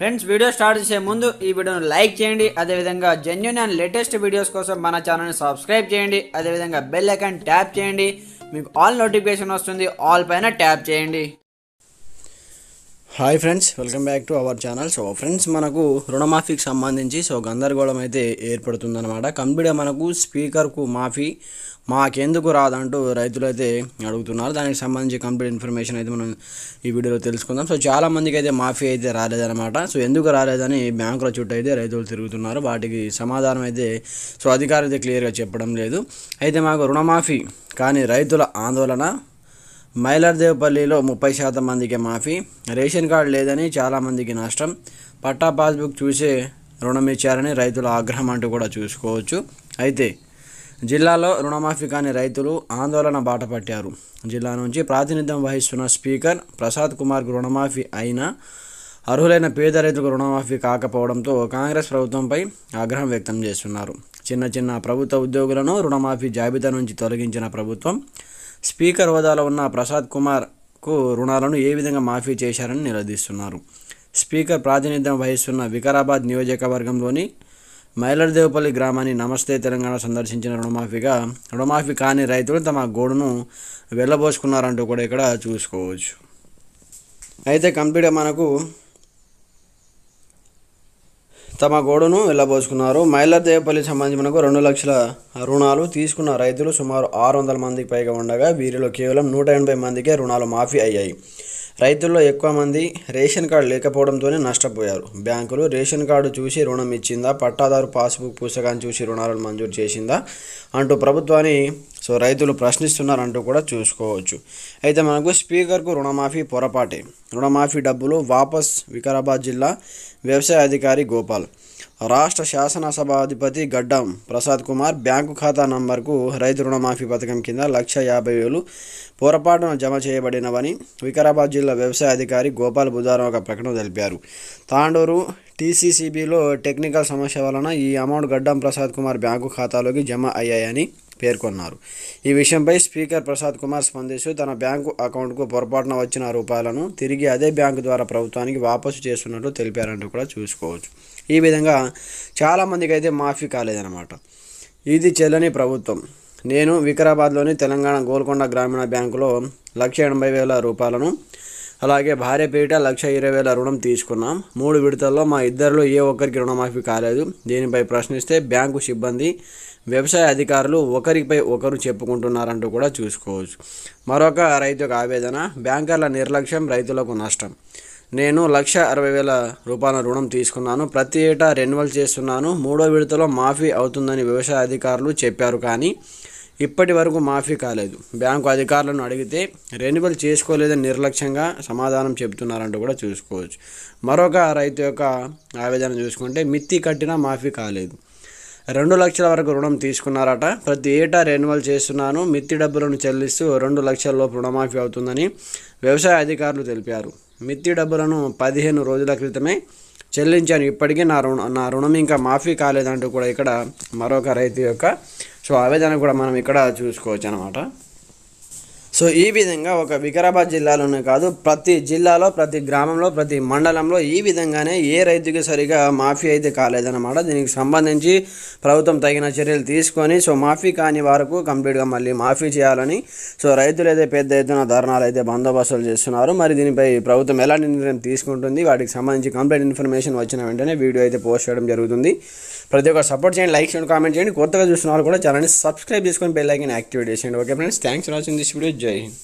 Friends, video start చేసే ముందు ఈ వీడియోను లైక్ చేయండి. అదేవిధంగా జెన్యూన్ అండ్ లేటెస్ట్ వీడియోస్ కోసం మన ఛానల్ని సబ్స్క్రైబ్ చేయండి. అదేవిధంగా బెల్ ఐకాన్ ట్యాప్ చేయండి. మీకు ఆల్ నోటిఫికేషన్ వస్తుంది. ఆల్ పైన ట్యాప్ చేయండి. Hi friends, welcome back to our channel. So friends, మనకు రుణమాఫీకి సంబంధించి గందరగోళం అయితే ఏర్పడుతుందన్నమాట. కంప్లీట్గా మనకు స్పీకర్కు మాఫీ మాకెందుకు రాదంటూ రైతులు అయితే అడుగుతున్నారు. దానికి సంబంధించి కంప్లీట్ ఇన్ఫర్మేషన్ అయితే మనం ఈ వీడియోలో తెలుసుకుందాం. చాలామందికి అయితే మాఫీ అయితే రాలేదన్నమాట. ఎందుకు రాలేదని బ్యాంకుల చుట్టూ అయితే రైతులు తిరుగుతున్నారు. వాటికి సమాధానం అయితే అధికారులు అయితే క్లియర్గా చెప్పడం లేదు. అయితే మాకు రుణమాఫీ కానీ రైతుల ఆందోళన, మైలర్దేవపల్లిలో 30% మందికి మాఫీ, రేషన్ కార్డు లేదని చాలామందికి నష్టం, పట్టా పాస్బుక్ చూసే రుణం ఇచ్చారని రైతుల ఆగ్రహం అంటూ కూడా చూసుకోవచ్చు. అయితే జిల్లాలో రుణమాఫీ కాని రైతులు ఆందోళన బాట పట్టారు. జిల్లా నుంచి ప్రాతినిధ్యం వహిస్తున్న స్పీకర్ ప్రసాద్ కుమార్కు రుణమాఫీ అయినా అర్హులైన పేద రైతులకు రుణమాఫీ కాకపోవడంతో కాంగ్రెస్ ప్రభుత్వంపై ఆగ్రహం వ్యక్తం చేస్తున్నారు. చిన్న ప్రభుత్వ ఉద్యోగులను రుణమాఫీ జాబితా నుంచి తొలగించిన ప్రభుత్వం స్పీకర్ హోదాలో ఉన్న ప్రసాద్ కుమార్కు రుణాలను ఏ విధంగా మాఫీ చేశారని నిలదీస్తున్నారు. స్పీకర్ ప్రాతినిధ్యం వహిస్తున్న వికారాబాద్ నియోజకవర్గంలోని మైలర్దేవపల్లి గ్రామాన్ని నమస్తే తెలంగాణ సందర్శించిన రుణమాఫీ కాని రైతులు తమ గోడును వెళ్ళబోసుకున్నారంటూ కూడా ఇక్కడ చూసుకోవచ్చు. అయితే కంప్లీట్గా మనకు తమ గోడును వెళ్ళబోసుకున్నారు. మైలర్దేవపల్లికి సంబంధించి మనకు 2 లక్షల రుణాలు తీసుకున్న రైతులు సుమారు 600 మందికి పైగా ఉండగా వీరిలో కేవలం 180 మందికే రుణాలు మాఫీ అయ్యాయి. రైతుల్లో ఎక్కువ మంది రేషన్ కార్డు లేకపోవడంతోనే నష్టపోయారు. బ్యాంకులు రేషన్ కార్డు చూసి రుణం ఇచ్చిందా, పట్టాదారు పాస్బుక్ పుస్తకాన్ని చూసి రుణాలను మంజూరు చేసిందా అంటూ ప్రభుత్వాన్ని రైతులు ప్రశ్నిస్తున్నారంటూ కూడా చూసుకోవచ్చు. అయితే మనకు స్పీకర్కు రుణమాఫీ పొరపాటే, రుణమాఫీ డబ్బులు వాపస్. వికారాబాద్ జిల్లా వ్యవసాయ అధికారి గోపాల్, రాష్ట్ర శాసనసభాధిపతి గడ్డం ప్రసాద్ కుమార్ బ్యాంకు ఖాతా నంబర్కు రైతు రుణమాఫీ పథకం కింద 1,50,000 పొరపాటున జమ చేయబడినవని వికారాబాద్ జిల్లా వ్యవసాయ అధికారి గోపాల్ బుధవారం ఒక ప్రకటన తెలిపారు. తాండూరు టీసీసీబీలో టెక్నికల్ సమస్య వలన ఈ అమౌంట్ గడ్డం ప్రసాద్ కుమార్ బ్యాంకు ఖాతాలోకి జమ అయ్యాయని పేర్కొన్నారు. ఈ విషయంపై స్పీకర్ ప్రసాద్ కుమార్ స్పందిస్తూ తన బ్యాంకు అకౌంట్కు పొరపాటున వచ్చిన రూపాయలను తిరిగి అదే బ్యాంకు ద్వారా ప్రభుత్వానికి వాపసు చేస్తున్నట్లు తెలిపారంటూ కూడా చూసుకోవచ్చు. ఈ విధంగా చాలామందికి అయితే మాఫీ కాలేదన్నమాట. ఇది చెల్లని ప్రభుత్వం. నేను వికారాబాద్లోని తెలంగాణ గోల్కొండ గ్రామీణ బ్యాంకులో 1,80,000 రూపాయలను, అలాగే భార్యపేట 1,20,000 రుణం తీసుకున్నాం. 3 విడతల్లో మా ఇద్దరిలో ఏ ఒక్కరికి రుణమాఫీ కాలేదు. దీనిపై ప్రశ్నిస్తే బ్యాంకు సిబ్బంది, వ్యవసాయ అధికారులు ఒకరిపై ఒకరు చెప్పుకుంటున్నారంటూ కూడా చూసుకోవచ్చు. మరొక రైతు యొక్క ఆవేదన, బ్యాంకర్ల నిర్లక్ష్యం రైతులకు నష్టం. నేను 1,60,000 రూపాయల రుణం తీసుకున్నాను. ప్రతి ఏటా రెన్యువల్ చేస్తున్నాను. 3వ విడతలో మాఫీ అవుతుందని వ్యవసాయ అధికారులు చెప్పారు, కానీ ఇప్పటి వరకు మాఫీ కాలేదు. బ్యాంకు అధికారులను అడిగితే రెన్యువల్ చేసుకోలేదని నిర్లక్ష్యంగా సమాధానం చెబుతున్నారంటూ కూడా చూసుకోవచ్చు. మరొక రైతు యొక్క ఆవేదన చూసుకుంటే, మిత్తి కట్టినా మాఫీ కాలేదు. 2 లక్షల వరకు రుణం తీసుకున్నారట. ప్రతి ఏటా రెన్యువల్ చేస్తున్నాను. మిత్తి డబ్బులను చెల్లిస్తూ 2 లక్షల లోపు రుణమాఫీ అవుతుందని వ్యవసాయ అధికారులు తెలిపారు. మిత్తి డబ్బులను 15 రోజుల క్రితమే చెల్లించాను. ఇప్పటికీ నా రుణం ఇంకా మాఫీ కాలేదంటూ కూడా ఇక్కడ మరొక రైతు యొక్క ఆవేదన కూడా మనం ఇక్కడ చూసుకోవచ్చు అన్నమాట. ఈ విధంగా ఒక వికారాబాద్ జిల్లాలోనే కాదు, ప్రతి జిల్లాలో, ప్రతి గ్రామంలో, ప్రతి మండలంలో ఈ విధంగానే ఏ రైతుకి సరిగా మాఫీ అయితే కాలేదన్నమాట. దీనికి సంబంధించి ప్రభుత్వం తగిన చర్యలు తీసుకొని మాఫీ కాని వరకు కంప్లీట్గా మళ్ళీ మాఫీ చేయాలని రైతులు అయితే పెద్ద ఎత్తున ధర్నాలు అయితే బందోబస్తులు చేస్తున్నారు. మరి దీనిపై ప్రభుత్వం ఎలాంటి నిర్ణయం తీసుకుంటుంది, వాటికి సంబంధించి కంప్లీట్ ఇన్ఫర్మేషన్ వచ్చిన వెంటనే వీడియో అయితే పోస్ట్ చేయడం జరుగుతుంది. ప్రతి ఒక్కరు సపోర్ట్ చేయండి, లైక్ చేయండి, కామెంట్ చేయండి. కొత్తగా చూస్తున్న వాళ్ళు కూడా ఛానల్ని సబ్స్క్రైబ్ చేసుకొని బెల్ ఐకాన్ యాక్టివేట్ చేయండి. Okay friends, thanks for watching this video. జై హింద్.